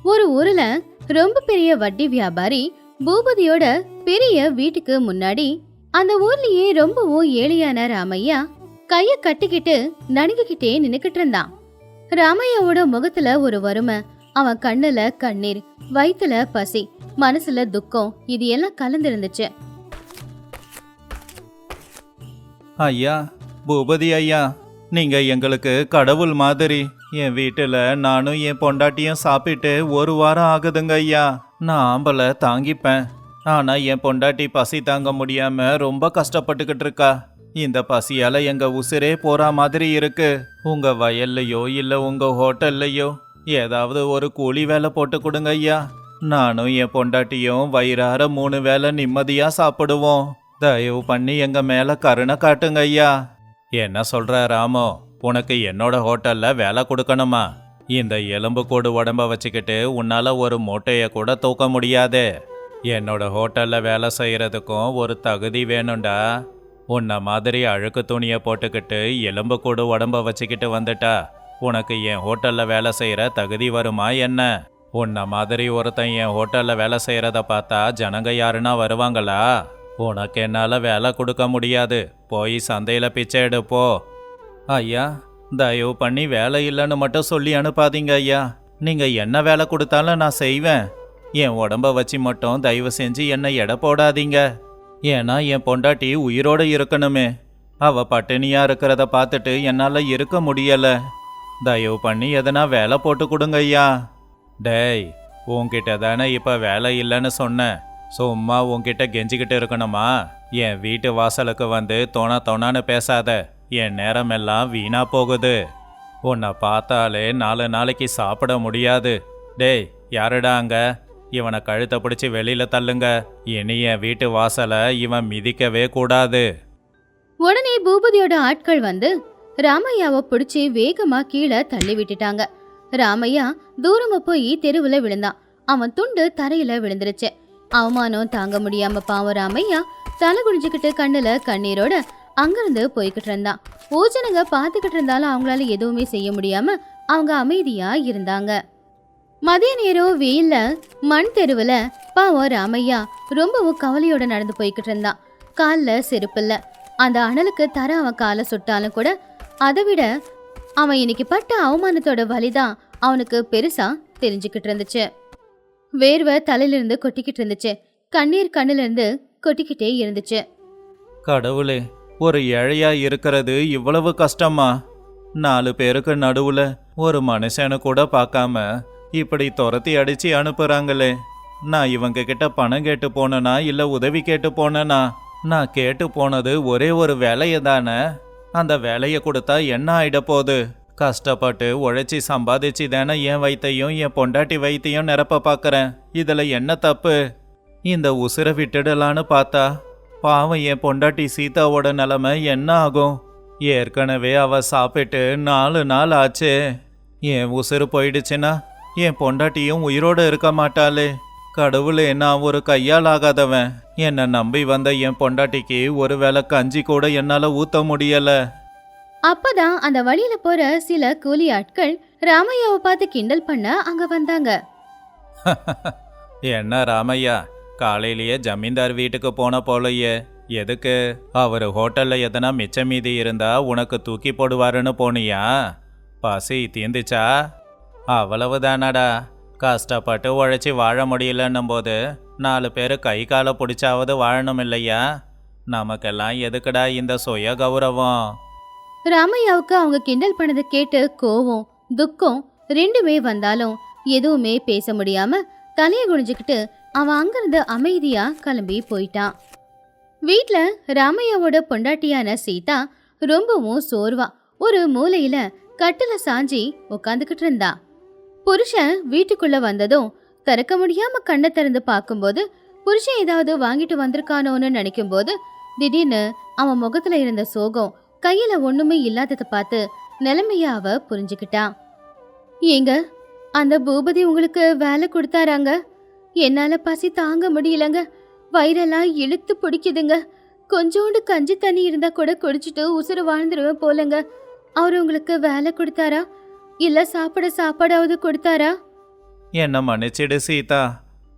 ஒரு ஊர்ல ரொம்ப பெரிய வட்டி வியாபாரி பூபதியோட பெரிய வீட்டுக்கு முன்னாடி அந்த ஊர்லயே ரொம்பவும் ஏழையான ராமையா கைய கட்டிக்கிட்டு நடுங்கிக்கிட்டே நின்னுக்கிட்டு இருந்தான். ராமையாவோட முகத்துல ஒரு வறுமை, அவன் கண்ணுல கண்ணீர், வயித்துல பசி, மனசுல துக்கம், இது எல்லாம் கலந்திருந்துச்சு. ஐயா, பூபதி ஐயா, நீங்க எங்களுக்கு கடவுள் மாதிரி. என் வீட்டுல நானும் என் பொண்டாட்டியும் சாப்பிட்டு ஒரு வாரம் ஆகுதுங்க ஐயா. நான் ஆம்பளை தாங்கிப்பேன், ஆனா என் பொண்டாட்டி பசி தாங்க முடியாம ரொம்ப கஷ்டப்பட்டுக்கிட்டு இருக்கா. இந்த பசியால எங்க உசிரே போற மாதிரி இருக்கு. உங்க வயல்லையோ இல்ல உங்க ஹோட்டல்லையோ ஏதாவது ஒரு கூலி வேலை போட்டு கொடுங்க ஐயா. நானும் என் பொண்டாட்டியும் வயிறார 3 வேளை நிம்மதியா சாப்பிடுவோம். தயவு பண்ணி எங்க மேல கருணை காட்டுங்க ஐயா. என்ன சொல்ற ராமோ, உனக்கு என்னோட ஹோட்டல்ல வேலை கொடுக்கணுமா? இந்த எலும்பு கூடு உடம்ப வச்சுக்கிட்டு உன்னால ஒரு மூட்டைய கூட தூக்க முடியாது. என்னோட ஹோட்டல்ல வேலை செய்யறதுக்கும் ஒரு தகுதி வேணும்டா. உன்ன மாதிரி அழுக்கு துணியை போட்டுக்கிட்டு எலும்பு கூடு உடம்ப வச்சுக்கிட்டு வந்துட்டா உனக்கு என் ஹோட்டல்ல வேலை செய்யற தகுதி வருமா என்ன? உன்ன மாதிரி ஒருத்தன் என் ஹோட்டல்ல வேலை செய்யறத பார்த்தா ஜனங்க யாருன்னா வருவாங்களா? உனக்கு என்னால வேலை கொடுக்க முடியாது. போய் சந்தையில பிச்சை எடுப்போ. ஐயா, தயவு பண்ணி வேலை இல்லைன்னு மட்டும் சொல்லி அனுப்பாதீங்க ஐயா. நீங்க என்ன வேலை கொடுத்தாலும் நான் செய்வேன். என் உடம்ப வச்சு மட்டும் தயவு செஞ்சு என்னை எடை போடாதீங்க. ஏன்னா என் பொண்டாட்டி உயிரோட இருக்கணுமே. அவ பட்டினியா இருக்கிறத பார்த்துட்டு என்னால இருக்க முடியல. தயவு பண்ணி எதனா வேலை போட்டு கொடுங்க ஐயா. டேய், உன்கிட்ட தானே இப்ப வேலை இல்லைன்னு சொன்னேன். சும்மா உன்கிட்ட கெஞ்சிக்கிட்டு இருக்கணுமா? என் வீட்டு வாசலுக்கு வந்து தோணான்னு பேசாத. என் நேரமெல்லாம் வீணா போகுது. உன்னை பார்த்தாலே 4 நாளைக்கு சாப்பிட முடியாது. டேய், யாருடா அங்க? இவனை கழுத்தை பிடிச்சி வெளியில தள்ளுங்க. இனி என் வீட்டு வாசலை இவன் மிதிக்கவே கூடாது. உடனே பூபதியோட ஆட்கள் வந்து ராமையாவை பிடிச்சி வேகமா கீழே தள்ளி விட்டுட்டாங்க. ராமையா தூரமா போய் தெருவுல விழுந்தான். அவன் துண்டு தரையில விழுந்துருச்சு. அவமானம் தாங்க முடியாம பாவம் ராமையா தலை குடிஞ்சுக்கிட்டு கண்ணுல கண்ணீரோட அங்கிருந்து போய்கிட்டு இருந்தான். ஊஜனங்க பாத்துக்கிட்டு இருந்தாலும் அவங்களால எதுவுமே செய்ய முடியாம அவங்க அமைதியா இருந்தாங்க. மதிய நேரம் வெயில்ல மண் தெருவுல பாவம் ராமையா ரொம்பவும் கவலையோட நடந்து போய்கிட்டு இருந்தான். காலில் செருப்பில்ல. அந்த அனலுக்கு தர அவன் காலை சுட்டாலும் கூட அதை விட அவன் இன்னைக்கு பட்ட அவமானத்தோட வலிதான் அவனுக்கு பெருசா தெரிஞ்சுக்கிட்டு இருந்துச்சு. வேர்வை தலையிலிருந்து கொட்டிக்கிட்டு இருந்துச்சு. கண்ணீர் கண்ணுல இருந்து கொட்டிக்கிட்டே இருந்துச்சு. கடவுளே, ஒரு ஏழையா இருக்கிறது இவ்வளவு கஷ்டமா? 4 பேருக்கு நடுவுல ஒரு மனுஷனு கூட பார்க்காம இப்படி துரத்தி அடிச்சு அனுப்புறாங்களே. நான் இவங்க கிட்ட பணம் கேட்டு போனனா இல்ல உதவி கேட்டு போனனா? நான் கேட்டு போனது ஒரே ஒரு வேலையை தானே. அந்த வேலையை கொடுத்தா என்ன ஆயிட போகுது? கஷ்டப்பட்டு உழைச்சி சம்பாதிச்சு தானே என் வயித்தையும் என் பொண்டாட்டி வயித்தையும் நிரப்ப பார்க்கறேன். இதுல என்ன தப்பு? இந்த உசுரை விட்டுடலான்னு பார்த்தா பாவம் என் பொண்டாட்டி சீதாவோட நிலைமை என்ன ஆகும்? ஏற்கனவே அவ சாப்பிட்டு 4 நாள் ஆச்சு. என் உசுறு போயிடுச்சுன்னா என் பொண்டாட்டியும் உயிரோடு இருக்க மாட்டாளே. கடவுளே, நான் ஒரு கையால் ஆகாதவன். என்னை நம்பி வந்த என் பொண்டாட்டிக்கு ஒரு வேளை கஞ்சி கூட என்னால ஊத்த முடியல. அப்பதான் அந்த வழியில போற சில கூலி ஆட்கள் ராமையாவை பார்த்து கிண்டல் பண்ண அங்க வந்தாங்க. என்ன ராமையா, காலையிலேயே ஜமீன்தார் வீட்டுக்கு போன போலையே. எதுக்கு? அவர் ஹோட்டல்ல எதனா மிச்ச மீதி இருந்தா உனக்கு தூக்கி போடுவாருன்னு போனியா? பசி தீந்துச்சா? அவ்வளவுதானடா. கஷ்டப்பட்டு உழைச்சி வாழ முடியலன்னும் போது 4 பேர் கை காலை பிடிச்சாவது வாழணும் இல்லையா? நமக்கெல்லாம் எதுக்குடா இந்த சுய கௌரவம்? ராமையாவுக்கு அவங்க கிண்டல் பண்ணதை கேட்டு கோவம் துக்கம் ரெண்டுமே வந்தாலும் எதுவுமே பேச முடியாம தலையை குனிஞ்சுக்கிட்டு அவன் அங்கிருந்து அமைதியா கிளம்பி போயிட்டான். வீட்ல ராமையாவோட பொண்டாட்டியான சீதா ரொம்பவும் சோர்வா ஒரு மூலையில கட்டுல சாஞ்சி உட்காந்துக்கிட்டு இருந்தா. புருஷன் வீட்டுக்குள்ள வந்ததும் திறக்க முடியாம கண்ணை திறந்து பார்க்கும்போது புருஷன் ஏதாவது வாங்கிட்டு வந்திருக்கானோன்னு நினைக்கும் போது திடீர்னு அவன் முகத்துல இருந்த சோகம், கையில ஒண்ணுமே இல்லாததை பார்த்து நிலைமைய அவ புரிஞ்சுக்கிட்டான். ஏங்க, அந்த பூபதி உங்களுக்கு வேலை கொடுத்தாராங்க? என்னால பசி தாங்க முடியலங்க. வயிறெல்லாம் இழுத்து பிடிக்குதுங்க. கொஞ்சோண்டு கஞ்சி தண்ணி இருந்தா கூட குடிச்சிட்டு உசுறு வாழ்ந்துருவேன் போலங்க. அவர் உங்களுக்கு வேலை கொடுத்தாரா இல்ல சாப்பாடாவது கொடுத்தாரா? என்ன மன்னிச்சிடு சீதா.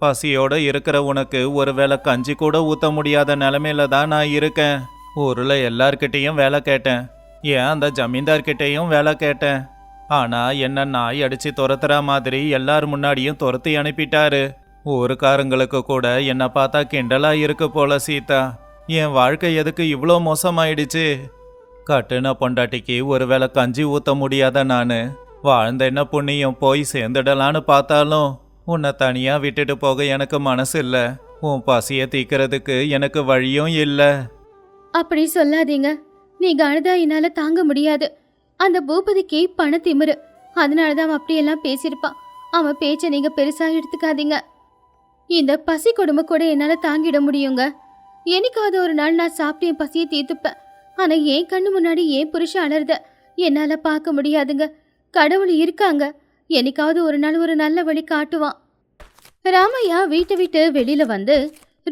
பசியோட இருக்கிற உனக்கு ஒரு வேளை கஞ்சி கூட ஊத்த முடியாத நிலைமையில தான் நான் இருக்கேன். ஊர்ல எல்லார்கிட்டையும் வேலை கேட்டேன். ஏன் அந்த ஜமீன்தார்கிட்டையும் வேலை கேட்டேன். ஆனா என்ன நாய் அடிச்சு துரத்துற மாதிரி எல்லார் முன்னாடியும் துரத்தி அனுப்பிட்டாரு. ஊருக்காரங்களுக்கு கூட என்ன பார்த்தா கிண்டலா இருக்கு போல சீதா. என் வாழ்க்கை எதுக்கு இவ்வளோ மோசமாயிடுச்சு? கட்டுன பொண்டாட்டிக்கு ஒருவேளை கஞ்சி ஊத்த முடியாத நானு வாழ்ந்த என்ன புண்ணியம் போய் சேர்ந்துடலான்னு பார்த்தாலும் உன்னை தனியா விட்டுட்டு போக எனக்கு மனசு இல்ல. உன் பசிய தீக்கிறதுக்கு எனக்கு வழியும் இல்ல. அப்படி சொல்லாதீங்க. நீங்க அழுதா என்னால தாங்க முடியாது. அந்த பூபதிக்கு பண திமிரு. அதனாலதான் அவன் அப்படியெல்லாம் பேசியிருப்பான். அவன் பேச்ச நீங்க பெருசா எடுத்துக்காதீங்க. இந்த பசி கொடுமை கூட என்னால தாங்கிட முடியுங்க. என்னைக்காவது ஒரு நாள் நான் சாப்பிட்டு என் பசியை தீர்த்துப்பேன். ஆனா என் கண்ணு முன்னாடி ஏன் புருஷன் அலறத என்னால பார்க்க முடியாதுங்க. கடவுள் இருக்காங்க. என்னைக்காவது ஒரு நாள் ஒரு நல்ல வழி காட்டுவான். ராமையா வீட்டை விட்டு வெளியில வந்து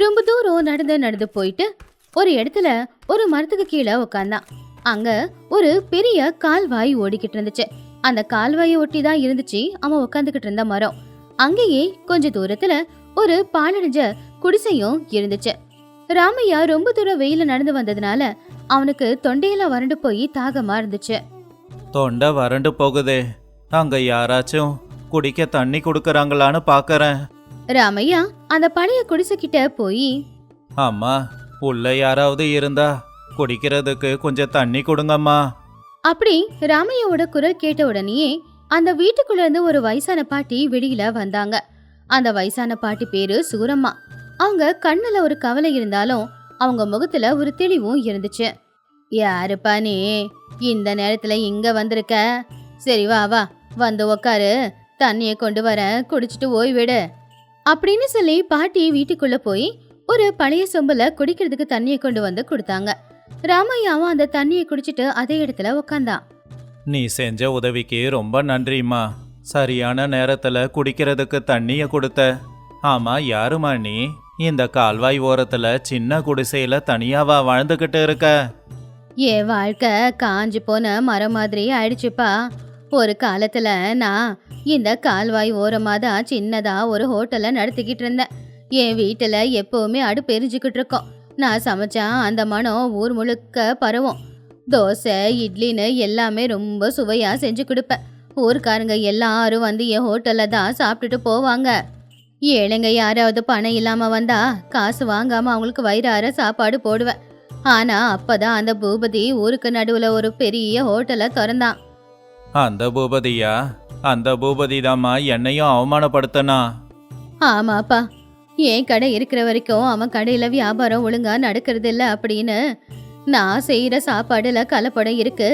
ரொம்ப தூரம் நடந்து போயிட்டு ஒரு இடத்துல ஒரு மரத்துக்கு கீழே உட்காந்தான். அங்க ஒரு பெரிய கால்வாய் ஓடிக்கிட்டு இருந்துச்சு. அந்த கால்வாயை ஒட்டி தான் இருந்துச்சு அவன் உட்காந்துக்கிட்டு இருந்த மரம். அங்கேயே கொஞ்ச தூரத்துல ஒரு பாலடைஞ்ச குடிசையும் இருந்துச்சு. ராமையா ரொம்ப தூரம் வெயில நடந்து வந்ததுனால அவனுக்கு தொண்டையெல்லாம் வறண்டு போய் தாகமா இருந்துச்சு. தொண்டை வறண்டு போகுதே. அங்க யாராச்சும் குடிக்க தண்ணி கொடுக்கறாங்களான்னு பாக்கறேன். ராமையா அந்த பழைய குடிசை கிட்ட போய், அம்மா, உள்ள யாராவது இருந்தா குடிக்கிறதுக்கு கொஞ்சம் தண்ணி கொடுங்கம்மா. அப்படி ராமையாவோட குரல் கேட்ட உடனேயே அந்த வீட்டுக்குள்ள இருந்து ஒரு வயசான பாட்டி வெளியில வந்தாங்க. அந்த வயசான பாட்டி பேரு சூரம்மா. அவங்க கண்ணுல ஒரு கவலை இருந்தாலும் அவங்க முகத்துல ஒரு தெளிவும் இருந்துச்சு. யாருப்பா நீ இந்த நேரத்துல இங்க வந்திருக்க? சரி வா வா, வந்து உக்காரு, தண்ணிய கொண்டு வர, குடிச்சிட்டு ஓய்விடு அப்படின்னு சொல்லி பாட்டி வீட்டுக்குள்ள போய் ஒரு பழைய சொம்புல குடிக்கிறதுக்கு தண்ணியை கொண்டு வந்து கொடுத்தாங்க. ராமையாவும் அந்த தண்ணியை குடிச்சிட்டு அதே இடத்துல உக்காந்தான். நீ செஞ்ச உதவிக்கு ரொம்ப நன்றிம்மா. சரியான நேரத்துல குடிக்கிறதுக்கு தண்ணிய கொடுத்த. ஆமா, யாருமா நீ? இந்த கால்வாய் ஓரத்துல சின்ன குடிசையில தனியாவா வாழ்ந்துகிட்டு இருக்க? என் வாழ்க்கை காஞ்சு போன மரம் மாதிரி ஆயிடுச்சுப்பா. ஒரு காலத்துல நான் இந்த கால்வாய் ஓரமா தான் சின்னதா ஒரு ஹோட்டலை நடத்திக்கிட்டு இருந்தேன். என் வீட்டுல எப்பவுமே அடுப்பு எரிஞ்சுக்கிட்டு இருக்கோம். நான் சமைச்சா அந்த மனம் ஊர் முழுக்க பரவும். தோசை இட்லின்னு எல்லாமே ரொம்ப சுவையா செஞ்சு கொடுப்பேன். ஊருக்காரங்க எல்லாரும் வந்து என் ஹோட்டல்ல தான் சாப்பிட்டுட்டு போவாங்க. ஏழைங்க யாராவது பணம் இல்லாம வந்தா காசு வாங்காம அவங்களுக்கு வயிறார சாப்பாடு போடுவேன். ஆனா அப்பதான் அந்த பூபதி ஊருக்கு நடுவுல ஒரு பெரிய ஹோட்டலை திறந்தான். அந்த பூபதியா? அந்த பூபதி தாம்மா என்னையும் அவமானப்படுத்தனா? ஆமாப்பா, என் கடை இருக்கிற வரைக்கும் அவன் கடையில வியாபாரம் ஒழுங்கா நடக்கிறது இல்ல அப்படின்னு நான் செய்யற சாப்பாடுல கலப்படம் இருக்கு,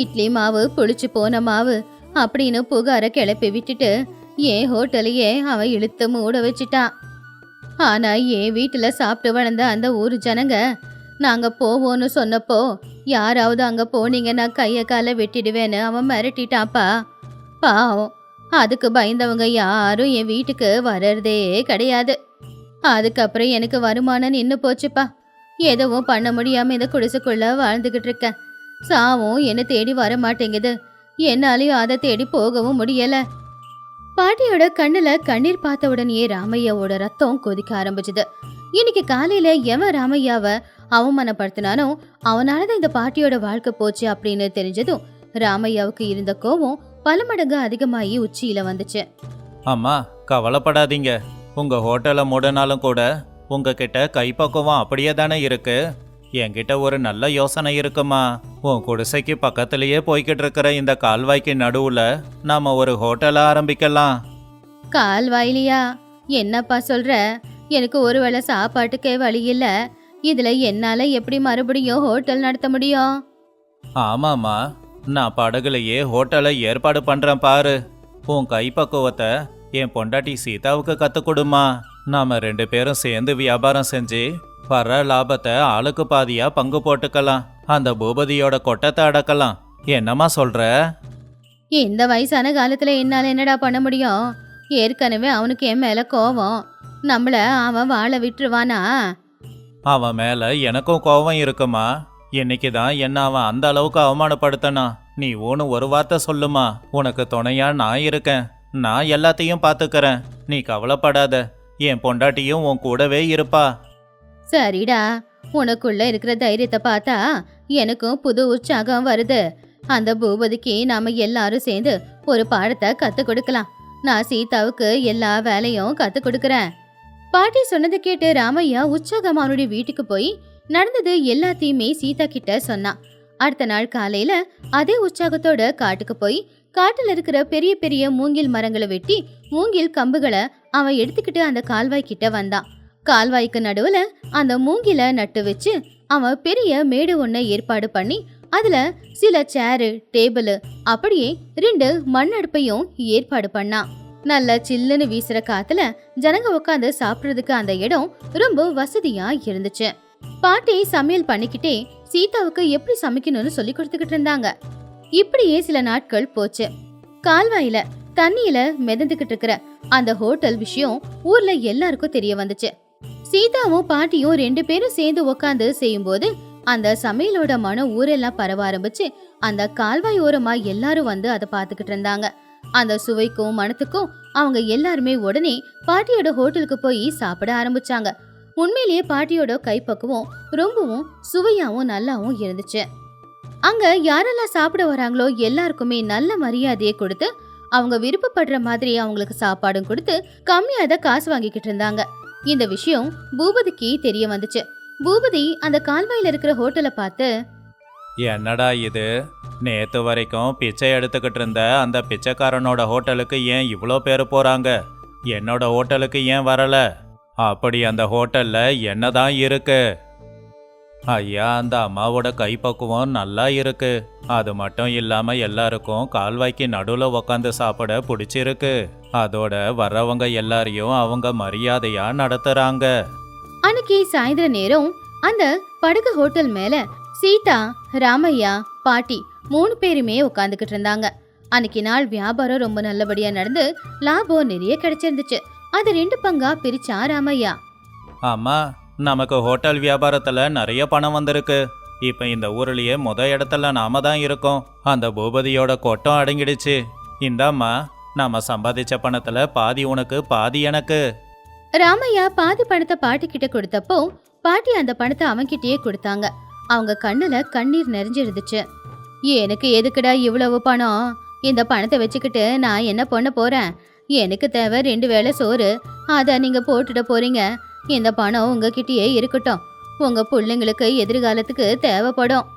இட்லி மாவு புளிச்சு போன மாவு அப்படின்னு புகார கிளப்பி விட்டுட்டு என் ஹோட்டலையே அவன் இழுத்து மூட வச்சிட்டான். ஆனா என் வீட்டுல சாப்பிட்டு வளர்ந்த அந்த ஊர் ஜனங்க நாங்க போவோன்னு சொன்னப்போ யாராவது அங்க போனீங்கன்னா கைய காலை வெட்டிடுவேன்னு அவன் மிரட்டிட்டாப்பா. பாவம், அதுக்கு பயந்தவங்க யாரும் என் வீட்டுக்கு வர்றதே கிடையாது. அதுக்கப்புறம் எனக்கு வருமானம் நின்னு போச்சுப்பா. எதுவும் பண்ண முடியாம இந்த குடிசைக்குள்ள வாழ்ந்துகிட்டு இருக்கேன். சாவும் என்ன தேடி வர மாட்டேங்குது. என்னாலையும் அதை தேடி போகவும் முடியல. பாட்டியோட கண்ணுல கண்ணீர் பார்த்த உடனே ராமையாவோட ரத்தம் கொதிக்க ஆரம்பிச்சுது. இன்னைக்கு காலையில எவன் ராமையாவை அவமானப்படுத்தினானோ அவனாலதான் இந்த பாட்டியோட வாழ்க்கை போச்சு அப்படின்னு தெரிஞ்சதும் ராமையாவுக்கு இருந்த கோவம் பல மடங்கு அதிகமாகி உச்சியில வந்துச்சு. அம்மா, கவலைப்படாதீங்க. உங்க ஹோட்டலை மூடனாலும் கூட உங்ககிட்ட கைப்பக்குவம் அப்படியே தானே இருக்கு. என்கிட்ட ஒரு நல்ல யோசனை இருக்குமா. உன் குடிசைக்கு பக்கத்திலேயே போய்கிட்டு இருக்கிற இந்த கால்வாய்க்கு நடுவுல நாம ஒரு ஹோட்டலை ஆரம்பிக்கலாம். கால்வாயிலியா? என்னப்பா சொல்ற? எனக்கு ஒருவேளை சாப்பாட்டுக்கே வழி இல்ல. இதுல என்னால எப்படி மறுபடியும் ஹோட்டல் நடத்த முடியும்? ஆமாம்மா, நான் படகுலையே ஹோட்டலை ஏற்பாடு பண்றேன் பாரு. உன் கைப்பக்குவத்தை என் பொண்டாட்டி சீதாவுக்கு கத்து கொடுமா. நாம 2 பேரும் சேர்ந்து வியாபாரம் செஞ்சு வர லாபத்தை ஆளுக்கு பாதியா பங்கு போட்டுக்கலாம். அந்த பூபதியோட கொட்டத்தை அடக்கலாம். என்னம்மா சொல்ற? இந்த வயசான காலத்துல என்னால என்னடா பண்ண முடியும்? ஏற்கனவே அவனுக்கு என் மேல கோவம். நம்மள அவன் வாழ விட்டுருவானா? அவன் மேல எனக்கும் கோபம் இருக்குமா. இன்னைக்கு தான் என்ன அவன் அந்த அளவுக்கு அவமானப்படுத்தனா. நீ ஒன்று ஒரு வார்த்தை சொல்லுமா. உனக்கு துணையா நான் இருக்கேன். நான் எல்லாத்தையும் பாத்துக்கறேன், நீ கவலைப்படாத. என் பொண்டாட்டியும் உன் கூடவே இருப்பா. சரிடா, உனக்குள்ள இருக்கிற தைரியத்தை பார்த்தா எனக்கும் புது உற்சாகம் வருது. அந்த பூபதிக்கு நாம எல்லாரும் சேர்ந்து ஒரு பாடத்தை கத்து கொடுக்கலாம். நான் சீதாவுக்கு எல்லா வேலையும் கத்து கொடுக்கறேன். பாட்டி சொன்னதை கேட்டு ராமையா உற்சாகமா அவனுடைய வீட்டுக்கு போய் நடந்தது எல்லாத்தையுமே சீதா கிட்ட சொன்னான். அடுத்த நாள் காலையில அதே உற்சாகத்தோட காட்டுக்கு போய் காட்டுல இருக்கிற பெரிய பெரிய மூங்கில் மரங்களை வெட்டி மூங்கில் கம்புகளை அவன் எடுத்துக்கிட்டு அந்த கால்வாய் கிட்ட வந்தான். கால்வாய்க்கு நடுவுல அந்த மூங்கில நட்டு வச்சு அவன் பெரிய மேடு ஒண்ண ஏற்பாடு பண்ணி அதுல சில சேரு, டேபிள், அப்படியே 2 மண் அடுப்பையும் ஏற்பாடு பண்ணான். நல்ல சில்லுன்னு வீசுற காத்துல ஜனங்க உட்காந்து சாப்பிடுறதுக்கு அந்த இடம் ரொம்ப வசதியா இருந்துச்சு. பாட்டி சமையல் பண்ணிக்கிட்டே சீதாவுக்கு எப்படி சமைக்கணும்னு சொல்லி கொடுத்துக்கிட்டு இருந்தாங்க. இப்படியே சில நாட்கள் போச்சு. கால்வாயில தண்ணியில மிதந்துகிட்டு இருக்கிற அந்த ஹோட்டல் விஷயம் ஊர்ல எல்லாருக்கும் தெரிய வந்துச்சு. சீதாவும் பாட்டியும் 2 பேரும் சேர்ந்து உட்காந்து செய்யும்போது அந்த சமையலோட மனம் ஊரெல்லாம் பரவ ஆரம்பிச்சு அந்த கால்வாய் ஓரமா எல்லாரும் வந்து அதை பார்த்துக்கிட்டு இருந்தாங்க. அந்த சுவைக்கும் மனத்துக்கும் அவங்க எல்லாருமே உடனே பாட்டியோட ஹோட்டலுக்கு போய் சாப்பிட ஆரம்பிச்சாங்க. உண்மையிலேயே பாட்டியோட கைப்பக்குவம் ரொம்பவும் சுவையாவும் நல்லாவும் இருந்துச்சு. அங்க யாரெல்லாம் சாப்பிட வராங்களோ எல்லாருக்குமே நல்ல மரியாதையை கொடுத்து அவங்க விருப்பப்படுற மாதிரி அவங்களுக்கு சாப்பாடும் கொடுத்து கம்மியாத காசு வாங்கிக்கிட்டு இருந்தாங்க. இந்த விஷயம் பூபதிக்கு தெரிய வந்துச்சு. பூபதி அந்த கால்வாயில இருக்கிற ஹோட்டலை பார்த்து, என்னடா இது, நேத்து வரைக்கும் பிச்சை எடுத்துக்கிட்டு இருந்த அந்த பிச்சைக்காரனோட ஹோட்டலுக்கு ஏன் இவ்வளோ பேர் போறாங்க, என்னோட ஹோட்டலுக்கு ஏன் வரல? அப்படி அந்த ஹோட்டல்ல என்னதான் இருக்கு? ஐயா, அந்த அம்மாவோட கைப்பக்குவம் நல்லா இருக்கு. அது மட்டும் இல்லாம எல்லாருக்கும் கால்வாய்க்கு நடுவுல உக்காந்து சாப்பிட பிடிச்சிருக்கு. அதோட வர்றவங்க எல்லாரையும் அவங்க மரியாதையா நடத்துறாங்க. அன்னைக்கு சாயந்தர நேரம் அந்த படகு ஹோட்டல் மேல சீதா, ராமையா, பாட்டி 3 பேருமே உட்காந்துக்கிட்டு இருந்தாங்க. அன்னைக்கு நாள் வியாபாரம் ரொம்ப நல்லபடியா நடந்து லாபம் நிறைய கிடைச்சிருந்துச்சு. அது 2 பங்கா பிரிச்சா ராமையா. அம்மா, நமக்கு ஹோட்டல் வியாபாரத்துல நிறைய பணம் வந்திருக்கு. இப்ப இந்த ஊர்லயே இடத்துல நாம தான் இருக்கோம். அந்த பூபதியோட கொட்டம் அடங்கிடுச்சு. இந்தாம்மா, நாம சம்பாதிச்ச பணத்துல பாதி உனக்கு பாதி எனக்கு. ராமையா பாதி பணத்தை பாட்டி கிட்ட கொடுத்தப்போ பாட்டி அந்த பணத்தை அவன்கிட்டயே கொடுத்தாங்க. அவங்க கண்ணுல கண்ணீர் நிறைஞ்சிருந்துச்சு. எனக்கு எதுக்குடா இவ்வளவு பணம்? இந்த பணத்தை வச்சுக்கிட்டு நான் என்ன பண்ண போறேன்? எனக்கு தேவை 2 வேளை சோறு. அத நீங்க போட்டுட போறீங்க. இந்த பணம் உங்ககிட்டயே இருக்கட்டும். உங்க பிள்ளைங்களுக்கு எதிர்காலத்துக்கு தேவைப்படும்.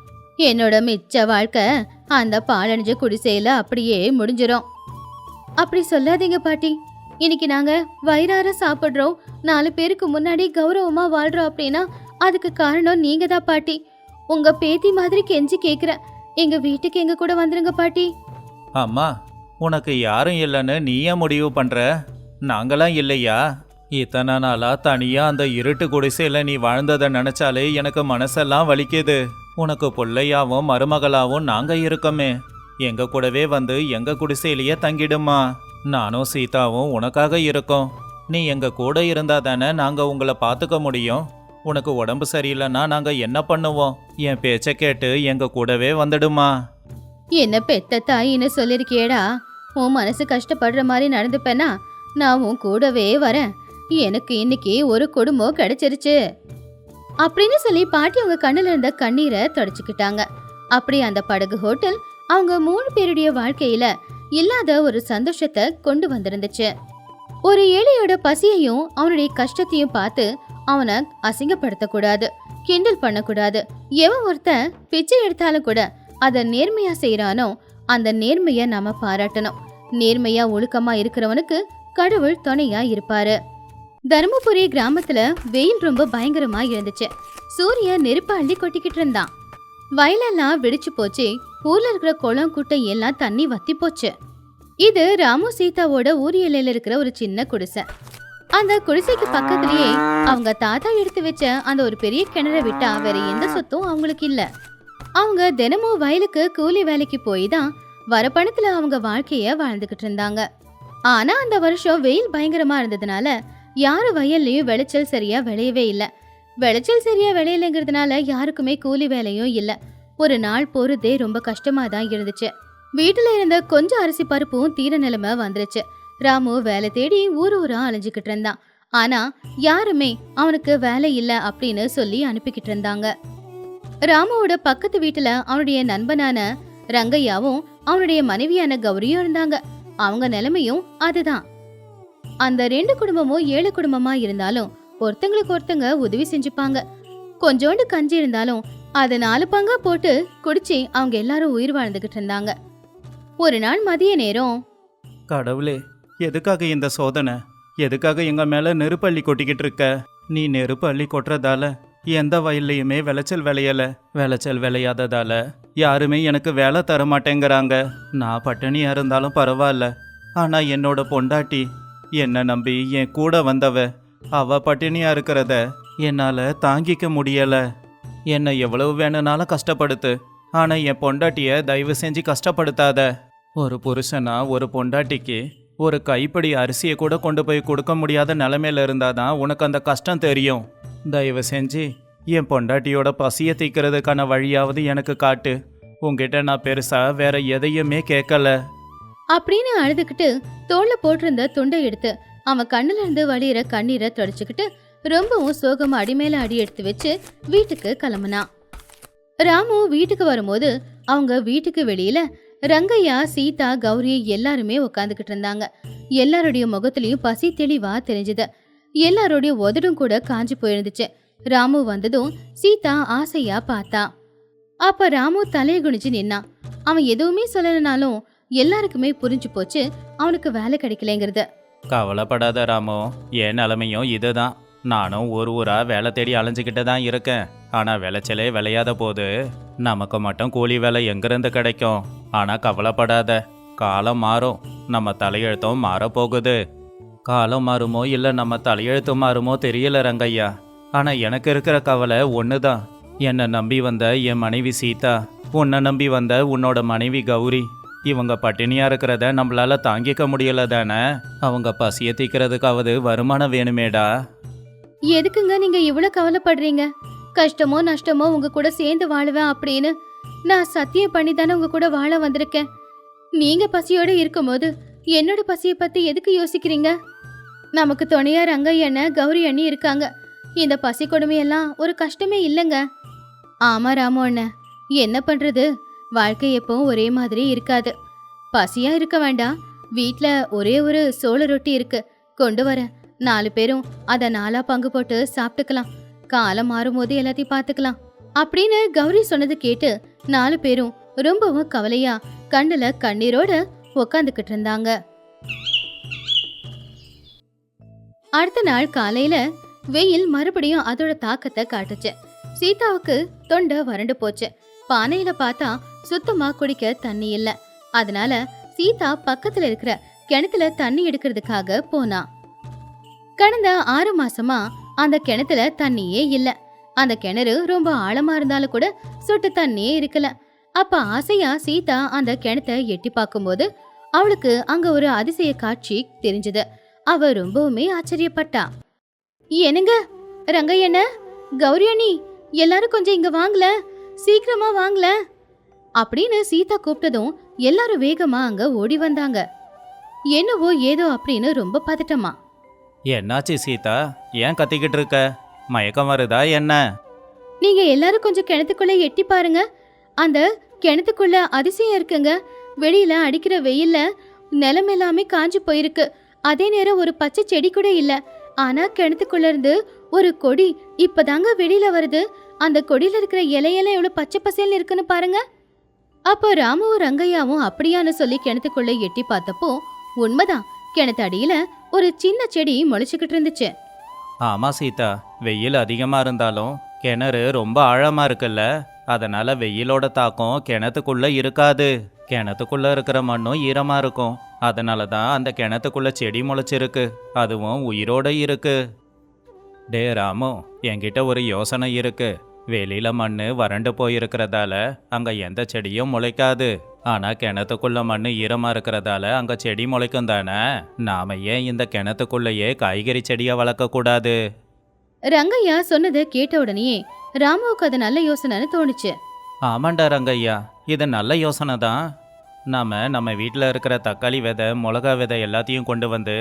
என்னோட மிச்ச வாழ்க்கை அந்த பாலடைஞ்ச குடிசையில அப்படியே முடிஞ்சிடும். அப்படி சொல்லாதீங்க பாட்டி. இன்னைக்கு நாங்க வயிறார சாப்பிடுறோம், 4 பேருக்கு முன்னாடி கௌரவமா வாழ்றோம் அப்படின்னா அதுக்கு காரணம் நீங்க தான் பாட்டி. உங்க பேத்தி மாதிரி கெஞ்சி கேக்குறேன், எங்க வீட்டுக்கு எங்க கூட வந்துருங்க பாட்டி. அம்மா, உனக்கு யாரும் இல்லைன்னு நீயே முடிவு பண்ற? நாங்களாம் இல்லையா? இத்தனை நாளா தனியா அந்த இருட்டு குடிசையில நீ வாழ்ந்ததை நினைச்சாலே எனக்கு மனசெல்லாம் வலிக்குது. உனக்கு பிள்ளையாவும் மருமகளாவும் நாங்க இருக்கோமே. எங்க கூடவே வந்து எங்க குடிசையிலேயே தங்கிடுமா. நானும் சீதாவும் உனக்காக இருக்கோம். நீ எங்க கூட இருந்தா தானே நாங்க உங்களை பார்த்துக்க முடியும். உனக்கு உடம்பு சரியில்லைன்னா நாங்க என்ன பண்ணுவோம்? என் பேச்ச கேட்டு எங்க கூடவே வந்துடுமா. என்ன பெத்த தாயின்னு சொல்லிருக்கியேடா. உன் மனசு கஷ்டப்படுற மாதிரி நடந்துப்பேனா நான் உன் கூடவே வரேன். எனக்கு இன்னைக்கு ஒரு குடும்பம் கிடைச்சிருச்சு அப்படின்னு சொல்லி பாட்டி அவங்க கண்ணுல இருந்த கண்ணீரை தொடச்சுக்கிட்டாங்க. அப்படி அந்த படகு ஹோட்டல் அவங்க 3 பேருடைய வாழ்க்கையில இல்லாத ஒரு சந்தோஷத்தை கொண்டு வந்திருந்துச்சு. ஒரு ஏழையோட பசியையும் அவனுடைய கஷ்டத்தையும் பார்த்து அவனை அசிங்கப்படுத்த கூடாது, கிண்டல் பண்ணக்கூடாது. எவன் ஒருத்தன் பிச்சை எடுத்தாலும் கூட அத நேர்மையா செய்யறானோ அந்த நேர்மைய நாம பாராட்டணும். நேர்மையா ஒழுக்கமா இருக்கிறவனுக்கு கடவுள் துணையா இருப்பாரு. தர்மபுரி கிராமத்துல வெயில் ரொம்ப பயங்கரமா இருந்துச்சு. சூரியன் நெருப்பு அள்ளி கொட்டிக்கிட்டு இருந்தான். வயலெல்லாம் வெடிச்சு போச்சு. ஊர்ல இருக்கிற குளம் குட்டை எல்லாம் தண்ணி வத்தி போச்சு. இது ராமு சீதாவோட ஊர் எல்லையில இருக்கிற ஒரு சின்ன குடிசை. அந்த குடிசைக்கு பக்கத்திலேயே அவங்க தாத்தா எடுத்து வச்ச அந்த ஒரு பெரிய கிணற விட்டா வேற எந்த சொத்தும் அவங்களுக்கு இல்ல. அவங்க தினமும் வயலுக்கு கூலி வேலைக்கு போய் தான் வர பணத்துல அவங்க வாழ்க்கைய வாழ்ந்துகிட்டு இருந்தாங்க. ஆனா அந்த வருஷம் வெயில் பயங்கரமா இருந்ததுனால யாரும் வயல்லையும் விளைச்சல் சரியா விளையவே இல்லை. விளைச்சல் சரியா விளையலைங்கிறதுனால யாருக்குமே கூலி வேலையும் இல்லை. ஒரு நாள் பொறுத்தே ரொம்ப கஷ்டமா தான் இருந்துச்சு. வீட்டுல இருந்த கொஞ்சம் அரிசி பருப்பும் தீர நிலைமை வந்துருச்சு. ராமு வேலை தேடி ஊர் ஊரா அலைஞ்சுக்கிட்டு இருந்தான். ஆனா யாருமே அவனுக்கு வேலை இல்ல அப்படின்னு சொல்லி அனுப்பிக்கிட்டு இருந்தாங்க. ராமுவோட பக்கத்து வீட்டுல அவனுடைய நண்பனான ரங்கையாவும் அவனுடைய மனைவியான கௌரியும் இருந்தாங்க. அவங்க நிலைமையும் அதுதான். அந்த 2 குடும்பமும் ஏழை குடும்பமா இருந்தாலும் ஒருத்தங்களுக்கு ஒருத்தங்க உதவி செஞ்சுப்பாங்க. கொஞ்சோண்டு கஞ்சி இருந்தாலும் அதை 4 பங்கா போட்டு குடிச்சு அவங்க எல்லாரும் உயிர் வாழ்ந்துகிட்டு இருந்தாங்க. ஒரு நாள் மதிய நேரம், கடவுளே, எதுக்காக இந்த சோதனை? எதுக்காக எங்க மேல நெருப்பள்ளி கொட்டிக்கிட்டு இருக்க? நீ நெருப்பள்ளி கொட்டுறதால எந்த வயல்லையுமே விளைச்சல் விளையல. விளைச்சல் விளையாததால யாருமே எனக்கு வேலை தர மாட்டேங்கிறாங்க. நான் பட்டினியா இருந்தாலும் பரவாயில்ல, ஆனா என்னோட பொண்டாட்டி என்ன நம்பி என் கூட வந்தவ, அவ பட்டினியா இருக்கிறத என்னால தாங்கிக்க முடியல. என்னை எவ்வளவு வேணும்னாலும் கஷ்டப்படுத்து, ஆனா என் பொண்டாட்டிய தயவு செஞ்சு கஷ்டப்படுத்தாத. ஒரு புருஷனா ஒரு பொண்டாட்டிக்கு ஒரு கைப்பிடி அரிசியை கூட கொண்டு போய் கொடுக்க முடியாத நிலைமையில இருந்தாதான் உனக்கு அந்த கஷ்டம் தெரியும். தயவு செஞ்சு என் பொண்டாட்டியோட பசியை தீக்கிறதுக்கான வழியாவது எனக்கு காட்டு. உங்ககிட்ட நான் பெருசா வேற எதையுமே கேட்கல அப்படின்னு அழுதுகிட்டு தோல்ல போட்டிருந்த துண்டை எடுத்து அவன் கண்ணுல இருந்து வழியிற கண்ணீரை தொடச்சுக்கிட்டு ரொம்பவும் சோகமா அடிமேல அடி எடுத்து வச்சு வீட்டுக்கு கிளம்புனான். ராமு வீட்டுக்கு வரும்போது அவங்க வீட்டுக்கு வெளியில ரங்கையா, சீதா, கௌரி எல்லாருமே உட்காந்துக்கிட்டு இருந்தாங்க. எல்லாருடைய முகத்திலையும் பசி தெளிவா தெரிஞ்சது. எல்லாருடைய உதடும் கூட காஞ்சி போயிருந்துச்சு. ராமு வந்ததும் சீதா ஆசையா பார்த்தா. அப்ப ராமு தலையை குனிஞ்சு நின்னான். அவன் எதுவுமே சொல்லலனாலும் எல்லாருக்குமே புரிஞ்சு போச்சு அவனுக்கு வேலை கிடைக்கலங்கிறது. கவலைப்படாத ராமு, என் நிலைமையும் இதுதான். நானும் ஒரு ஊரா வேலை தேடி அலைஞ்சிக்கிட்டு தான் இருக்கேன். ஆனா விளைச்சலே விளையாத போது நமக்கு மட்டும் கூலி வேலை எங்கிருந்து கிடைக்கும்? ஆனா கவலைப்படாத, காலம் மாறும், நம்ம தலையெழுத்தும் மாறப்போகுது. காலம் மாறுமோ இல்லை நம்ம தலையெழுத்து மாறுமோ தெரியல ரங்கையா. ஆனா எனக்கு இருக்கிற கவலை ஒண்ணுதான். என்னை நம்பி வந்த என் மனைவி சீதா, உன்னை நம்பி வந்த உன்னோட மனைவி கௌரி, இவங்க பட்டினியா இருக்கிறத நம்மளால தாங்கிக்க முடியல தானே? அவங்க பசியை தீக்கிறதுக்காவது வருமானம் வேணுமேடா. எதுக்குங்க நீங்க இவ்வளவு கவலைப்படுறீங்க? கஷ்டமோ நஷ்டமோ உங்க கூட சேர்ந்து வாழுவேன் அப்படின்னு நான் சத்தியம் பண்ணி தானே உங்க கூட வாழ வந்திருக்கேன். நீங்க பசியோட இருக்கும்போது என்னோட பசியை பத்தி எதுக்கு யோசிக்கிறீங்க? நமக்கு துணையா ரங்கையண்ண, கௌரி அண்ணி இருக்காங்க. இந்த பசி கொடுமையெல்லாம் ஒரு கஷ்டமே இல்லைங்க. ஆமா ராமு அண்ணன், என்ன பண்றது, வாழ்க்கை எப்பவும் ஒரே மாதிரி இருக்காது. பசியா இருக்க வேண்டாம், வீட்ல ஒரே ஒரு சோள ரொட்டி இருக்கு, கொண்டு வரேன். 4 பேரும் அதை 4ஆ பங்கு போட்டு சாப்பிட்டுக்கலாம். காலம் மாறும்போது எல்லாத்தையும் பார்த்துக்கலாம் அப்படின்னு கௌரி சொன்னது கேட்டு 4 பேரும் ரொம்பவும் கவலையா கண்ணுல கண்ணீரோட உக்காந்துக்கிட்டு இருந்தாங்க. அடுத்த நாள் காலையில வெயில் மறுபடியும் அதோட தாக்கத்தை காட்டுச்சு. சீதாவுக்கு தொண்டை வறண்டு போச்சு. பானையில பார்த்தா சுத்தமா குடிக்க தண்ணி இல்ல. அதனால சீதா பக்கத்துல இருக்கிற கிணத்துல தண்ணி எடுக்கிறதுக்காக போனா. கடந்த 6 மாசமா அந்த கிணத்துல தண்ணியே இல்ல. அந்த கிணறு ரொம்ப ஆழமா இருந்தாலும் கூட சொட்டு தண்ணியே இருக்கல. அப்ப ஆசையா சீதா அந்த கிணத்தை எட்டி பார்க்கும்போது அவளுக்கு அங்க ஒரு அதிசய காட்சி தெரிஞ்சது. அவ ரொம்பவுமே ஆச்சரியப்பட்டா. என்னங்க ரங்கையண்ண, கௌரி அண்ணி, எல்லாரும் கொஞ்சம் இங்க வாங்கல, சீக்கிரமா வாங்கல அப்படின்னு சீதா கூப்பிட்டதும் எல்லாரும் வேகமா அங்க ஓடி வந்தாங்க. என்னவோ ஏதோ அப்படின்னு ரொம்ப பதட்டமா. என்னாச்சு சீதா, ஏன் கத்திக்கிட்டு இருக்க? மயக்கம் வருதா என்ன? நீங்க எல்லாரும் கொஞ்சம் கிணத்துக்குள்ள எட்டி பாருங்க. அந்த கிணத்துக்குள்ள அதிசயம் இருக்குங்க. வெளியில அடிக்கிற வெயில்ல நிலம் எல்லாமே காஞ்சு போயிருக்கு. அதே நேரம் ஒரு பச்சை செடி கூட இல்ல. ஆனா கிணத்துக்குள்ள இருந்து ஒரு கொடி இப்பதாங்க வெளியில வருது. அந்த கொடியில இருக்கிற இலையெல்லாம் எவ்வளவு பச்சை பசேல்னு இருக்குன்னு பாருங்க. அப்போ ராமுவும் ரங்கையாவும் அப்படியான்னு சொல்லி கிணத்துக்குள்ள எட்டி பார்த்தப்போ உண்மைதான், கிணத்து அடியில ஒரு சின்ன செடி முளைச்சுக்கிட்டு இருந்துச்சு. ஆமா சீதா, வெயில் அதிகமா இருந்தாலும் கிணறு ரொம்ப ஆழமா இருக்குல்ல, அதனால வெயிலோட தாக்கம் கிணத்துக்குள்ள இருக்காது. கிணத்துக்குள்ள இருக்கிற மண்ணும் ஈரமா இருக்கும். அதனால தான் அந்த கிணத்துக்குள்ள செடி முளைச்சிருக்கு, அதுவும் உயிரோட இருக்கு. டே ராமு, என்கிட்ட ஒரு யோசனை இருக்கு. வெளியில மண்ணு வறண்டு போயிருக்கிறதால அங்க எந்த செடியும் முளைக்காது. ஆனா கிணத்துக்குள்ள மண்ணு ஈரமா இருக்கிறதால அங்க செடி முளைக்கும் தானே. நாம ஏன் இந்த கிணத்துக்குள்ளேயே காய்கறி செடியை வளர்க்க கூடாது? ரங்கையா சொன்னதை கேட்ட உடனே ராமுவுக்கு அது நல்ல யோசனைன்னு தோணுச்சு. ஆமாண்டா ரங்கையா, இது நல்ல யோசனை தான். நம்ம வீட்டில் இருக்கிற தக்காளி விதை மிளகா விதை எல்லாத்தையும் கொண்டு வந்து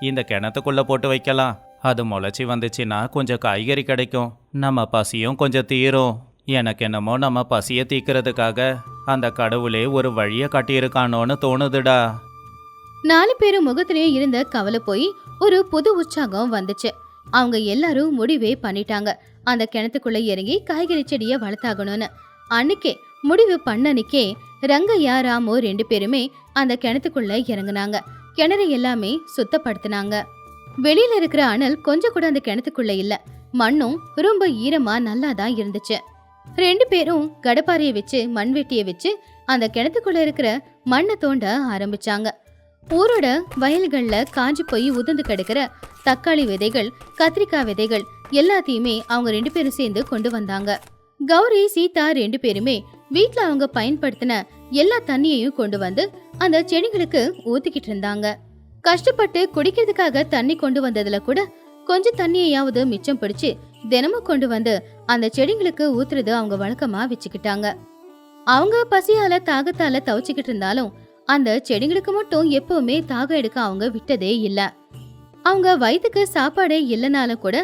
இந்த கிணத்துக்குள்ளே போட்டு வைக்கலாம். அது முளைச்சி வந்துச்சுன்னா கொஞ்சம் காய்கறி கிடைக்கும், நம்ம பசியும் கொஞ்சம் தீரும். எனக்கு என்னமோ நம்ம பசியை தீக்கிறதுக்காக அந்த கடவுளே ஒரு வழியை காட்டியிருக்கானோன்னு தோணுதுடா. 4 பேரும் முகத்திலேயே இருந்த கவலை போய் ஒரு புது உற்சாகம் வந்துச்சு. அவங்க எல்லாரும் முடிவே பண்ணிட்டாங்க, அந்த கிணத்துக்குள்ள இறங்கி காய்கறி செடியை வளர்த்தாகணும்னு. அன்னைக்கே முடிவு பண்ணனிக்கே ரங்கையா ராமு 2 பேருமே அந்த கிணத்துக்குள்ள இறங்குனாங்க. கிணறு எல்லாமே சுத்தப்படுத்தினாங்க. வெளியில இருக்கிற அனல் கொஞ்சம் கூட அந்த கிணத்துக்குள்ள இல்ல. மண்ணும் ரொம்ப ஈரமா நல்லா தான் இருந்துச்சு. 2 பேரும் கடப்பாறையை வச்சு மண்வெட்டியை வச்சு அந்த கிணத்துக்குள்ள இருக்கிற மண்ணை தோண்ட ஆரம்பிச்சாங்க. ஊரோட வயல்கள்ல காஞ்சி போய் உதிர்ந்து கிடக்கிற தக்காளி விதைகள், கத்திரிக்காய் விதைகள் எல்லாத்தையுமே அவங்க 2 பேரும் சேர்ந்து கொண்டு வந்தாங்க. கௌரி, சீதா 2 பேருமே வீட்டுல அவங்க பயன்படுத்தின எல்லா தண்ணியையும் கொண்டு வந்து அந்த செடிகளுக்கு ஊத்திக்கிட்டு இருந்தாங்க. கஷ்டப்பட்டு குடிக்கிறதுக்காக தண்ணி கொண்டு வந்ததுல கூட கொஞ்சம் தண்ணியையாவது மிச்சம் பிடிச்சு தினமும் கொண்டு வந்து அந்த செடிங்களுக்கு ஊத்துறது அவங்க வழக்கமா வச்சுக்கிட்டாங்க. அவங்க பசியால தாகத்தால தவிச்சுக்கிட்டு இருந்தாலும் அந்த செடிங்களுக்கு மட்டும் எப்பவுமே தாகம் எடுக்க அவங்க விட்டதே இல்ல. அவங்க வயிற்றுக்கு சாப்பாடே இல்லைனாலும் கூட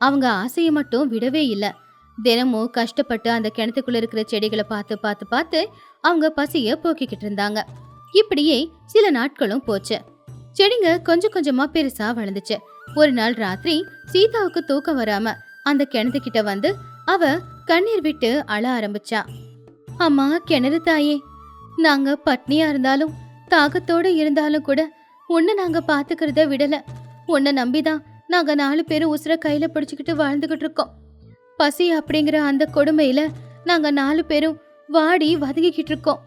அவங்க ஆசையை மட்டும் விடவே இல்லை. தினமும் கஷ்டப்பட்டு அந்த கிணத்துக்குள்ள இருக்கிற செடிகளை பார்த்து பார்த்து பார்த்து அவங்க பசிய போக்கிக்கிட்டு இருந்தாங்க. இப்படியே சில நாட்களும் போச்சு. செடிங்க கொஞ்சம் கொஞ்சமா பெருசா வளர்ந்துச்சு. ஒரு நாள் ராத்திரி சீதாவுக்கு தூக்கம் வராம அந்த கிணத்துக்கிட்ட வந்து அவ கண்ணீர் விட்டு அழ ஆரம்பிச்சா. அம்மா கிணறு தாயே, நாங்க பட்னியா இருந்தாலும் தாகத்தோட இருந்தாலும் கூட உன்னை நாங்க பாத்துக்கிறத விடல. உன்னை நம்பிதான் நாங்க 4 பேரும் உசுர கையில பிடிச்சுக்கிட்டு வாழ்ந்துகிட்டு இருக்கோம். பசி அப்படிங்கிற அந்த கொடுமையில நாங்க 4 பேரும் வாடி வதங்கிக்கிட்டு இருக்கோம்.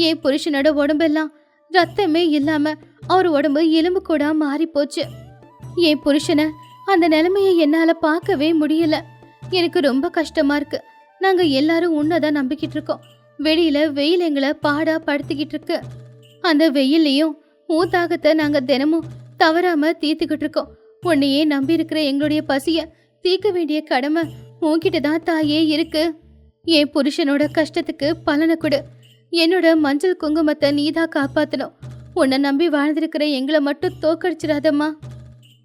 என் புருஷனோட உடம்பெல்லாம் ரத்தமே இல்லாம அவர் உடம்பு எலும்பு கூட மாறி போச்சு. என் புருஷனை அந்த நிலைமையை என்னால பார்க்கவே முடியல. எனக்கு ரொம்ப கஷ்டமா இருக்கு. நாங்க எல்லாரும் உன்னதான் நம்பிக்கிட்டு இருக்கோம். வெளியில வெயில் எங்களை பாடா படுத்திக்கிட்டு இருக்கு. அந்த வெயிலையும் ஊத்தாகத்தை நாங்க தினமும் தவறாம தீர்த்துக்கிட்டு இருக்கோம். உன்னையே நம்பி இருக்கிற எங்களுடைய பசிய தீர்க்க வேண்டிய கடமை உன்கிட்ட தான் தாயே இருக்கு. என் புருஷனோட கஷ்டத்துக்கு பலனை கொடு. என்னோட மஞ்சள் குங்குமத்தை நீதான் காப்பாத்தணும். உன்னை நம்பி வாழ்ந்திருக்கிற எங்களை மட்டும் தோக்கடிச்சிடாதம்மா.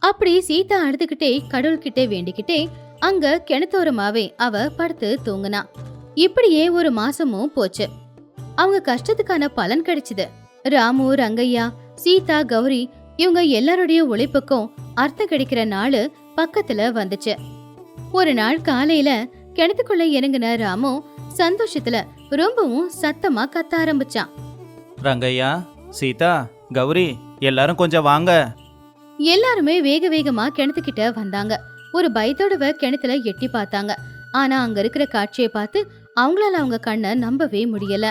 அப்படி சீதா அழுதுகிட்டே கடவுள்கிட்டே வேண்டிக்கிட்டே அங்க கிணத்தோரமாவே அவ படுத்து தூங்குனா. இப்படியே ஒரு மாசமும் போச்சு. அவங்க கஷ்டத்துக்கான பலன் கிடைச்சது. ராமு, ரங்கையா, சீதா, கௌரி இவங்க எல்லாருடைய உழைப்புக்கும் அர்த்தம் கிடைக்கிற நாள் பக்கத்துல வந்துச்சு. ஒரு நாள் காலையில கிணத்துக்குள்ள இறங்கின ராமு சந்தோஷத்துல ரொம்பவும் சத்தமா கத்த ஆரம்பிச்சான். ரங்கையா, சீதா, கௌரி எல்லாரும் கொஞ்சம் வாங்க. எல்லாருமே வேக வேகமா கிணத்துக்கிட்ட வந்தாங்க. ஒரு பயத்தோடவ கிணத்துல எட்டி பார்த்தாங்க. ஆனா அங்க இருக்கிற காட்சியை பார்த்து அவங்களால அவங்க கண்ணை நம்பவே முடியல.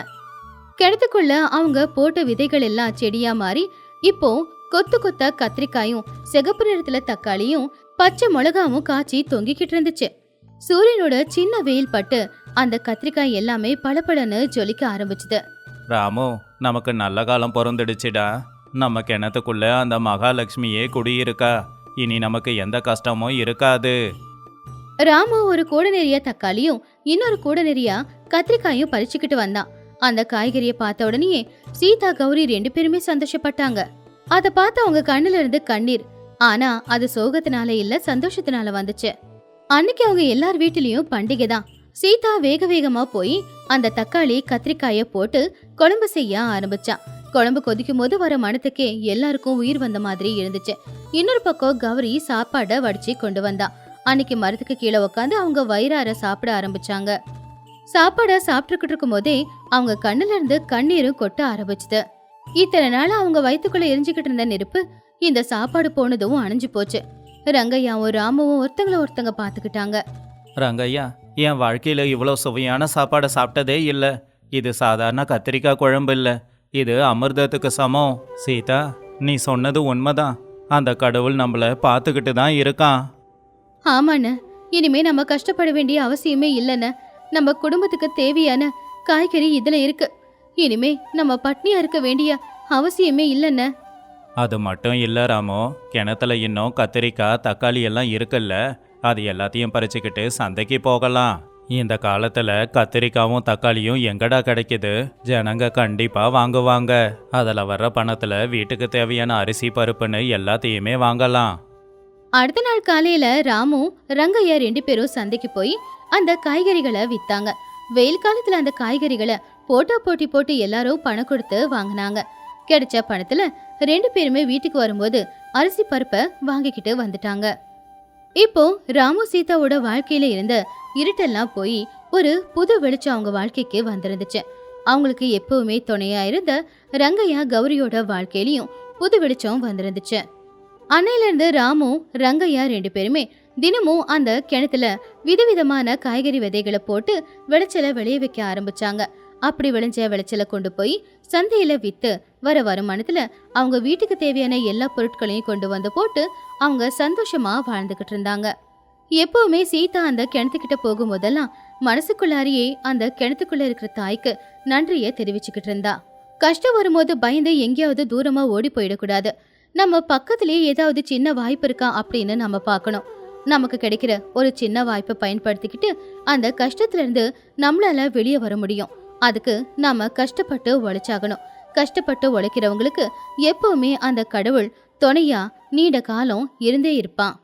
கிணத்துக்குள்ள அவங்க போட்ட விதைகள் எல்லாம் செடியா மாறி இப்போ கொத்து கொத்தா கத்திரிக்காயும் சிகப்பு நிறத்துல தக்காளியும் பச்சை மிளகாவும் காய்ச்சி தொங்கிக்கிட்டு இருந்துச்சு. சூரியனோட சின்ன வெயில் பட்டு அந்த கத்திரிக்காய் எல்லாமே பளபளன்னு ஜொலிக்க ஆரம்பிச்சுது. ராமு, நமக்கு நல்ல காலம் பிறந்துடுச்சுடா. நம்ம கிணத்துக்குள்ள அந்த மகாலட்சுமியே குடியிருக்கா. இனி நமக்கு எந்த கஷ்டமும் இருக்காது. ராமு ஒரு கூட நிறைய தக்காளியும் இன்னொரு கூட நிறைய கத்திரிக்காயும் பறிச்சுக்கிட்டு வந்தான். அந்த காய்கறியை பார்த்த உடனே சீதா, கௌரி 2 பேருமே சந்தோஷப்பட்டாங்க. அதை பார்த்து அவங்க கண்ணுல இருந்து கண்ணீர். ஆனா அது சோகத்தினால இல்ல, சந்தோஷத்தினால வந்துச்சு. அன்னைக்கு அவங்க எல்லார் வீட்டிலயும் பண்டிகை தான். சீதா வேக வேகமா போய் அந்த தக்காளி கத்திரிக்காய போட்டு குழம்பு செய்ய ஆரம்பிச்சான். குழம்பு கொதிக்கும் போது வர மணத்துக்கே எல்லாருக்கும் உயிர் வந்த மாதிரி இருந்துச்சு. இன்னொரு பக்கம் கௌரி சாப்பாட வடிச்சு கொண்டு வந்தான். அன்னைக்கு மரத்துக்கு கீழே உட்காந்து அவங்க வயிறார சாப்பிட ஆரம்பிச்சாங்க. சாப்பாட சாப்பிட்டுக்கிட்டு இருக்கும் போதே அவங்க கண்ணுல இருந்து கண்ணீரும் கொட்ட ஆரம்பிச்சுது. இத்தனை நாள் அவங்க வயிற்றுக்குள்ள எரிஞ்சுக்கிட்டு இருந்த நெருப்பு இந்த சாப்பாடு போனதும் அணைஞ்சு போச்சு. ரங்கையாவும் ராமுவும் ஒருத்தங்க பாத்துக்கிட்டாங்க. ரங்கையா, என் வாழ்க்கையில இவ்வளோ சுவையான சாப்பாடை சாப்பிட்டதே இல்லை. இது சாதாரண கத்திரிக்காய் குழம்பு இல்லை, இது அமிர்தத்துக்கு சமம். சீதா, நீ சொன்னது உண்மைதான். அந்த கடவுள் நம்மள பார்த்துக்கிட்டு தான் இருக்கான். ஆமாண்ண, இனிமே நம்ம கஷ்டப்பட வேண்டிய அவசியமே இல்லைண்ண. நம்ம குடும்பத்துக்கு தேவையான காய்கறி இதுல இருக்கு. இனிமே நம்ம பட்னியா இருக்க வேண்டிய அவசியமே இல்லைண்ண. அது மட்டும் இல்லை ராமோ, கிணத்துல இன்னும் கத்திரிக்காய் தக்காளி எல்லாம் இருக்குல்ல, அது எல்லாத்தையும் பறிச்சுக்கிட்டு சந்தைக்கு போகலாம். இந்த காலத்துல கத்திரிக்காவும் தக்காளியும் எங்கடா கிடைக்குது? ஜனங்க கண்டிப்பா வாங்குவாங்க. அதுல வர்ற பணத்துல வீட்டுக்கு தேவையான அரிசி பருப்புன்னு எல்லாத்தையுமே வாங்கலாம். அடுத்த நாள் காலையில ராமு ரங்கையா 2 பேரும் சந்தைக்கு போய் அந்த காய்கறிகளை வித்தாங்க. வெயில் காலத்துல அந்த காய்கறிகளை போட்டா போட்டி போட்டு எல்லாரும் பணம் கொடுத்து வாங்கினாங்க. கிடைச்ச பணத்துல 2 பேருமே வீட்டுக்கு வரும்போது அரிசி பருப்பை வாங்கிக்கிட்டு வந்துட்டாங்க. இப்போ ராமு சீதாவோட வாழ்க்கையில இருந்த இருட்டெல்லாம் போய் ஒரு புது வெளிச்சம் அவங்க வாழ்க்கைக்கு வந்திருந்துச்சு. அவங்களுக்கு எப்பவுமே துணையா இருந்த ரங்கையா கௌரியோட வாழ்க்கையிலயும் புது வெளிச்சம் வந்திருந்துச்சு. அன்னையில இருந்து ராமு ரங்கையா 2 பேருமே தினமும் அந்த கிணத்துல விதவிதமான காய்கறி விதைகளை போட்டு விளைச்சலை விளைய வைக்க ஆரம்பிச்சாங்க. அப்படி விளைஞ்ச விளைச்சலை கொண்டு போய் சந்தையில வித்து வர வருமானத்துல அவங்க வீட்டுக்கு தேவையான எல்லா பொருட்களையும் கொண்டு வந்து போட்டு அவங்க சந்தோஷமா வாழ்ந்துகிட்டு இருந்தாங்க. எப்பவுமே சீதா அந்த கிணத்துக்கிட்ட போகும்போதெல்லாம் மனசுக்குள்ளாரியே அந்த கிணத்துக்குள்ள இருக்கிற தாய்க்கு நன்றிய தெரிவிச்சுக்கிட்டு இருந்தா. கஷ்டம் வரும்போது பயந்து எங்கேயாவது தூரமா ஓடி போயிடக்கூடாது. நம்ம பக்கத்திலேயே ஏதாவது சின்ன வாய்ப்பு இருக்கா அப்படின்னு நம்ம பார்க்கணும். நமக்கு கிடைக்கிற ஒரு சின்ன வாய்ப்பை பயன்படுத்திக்கிட்டு அந்த கஷ்டத்துல இருந்து நம்மளால வெளியே வர முடியும். அதுக்கு நாம கஷ்டப்பட்டு உழைச்சாகணும். கஷ்டப்பட்டு உழைக்கிறவங்களுக்கு எப்பவுமே அந்த கடவுள் துணையா நீண்ட காலம் இருந்தே இருப்பான்.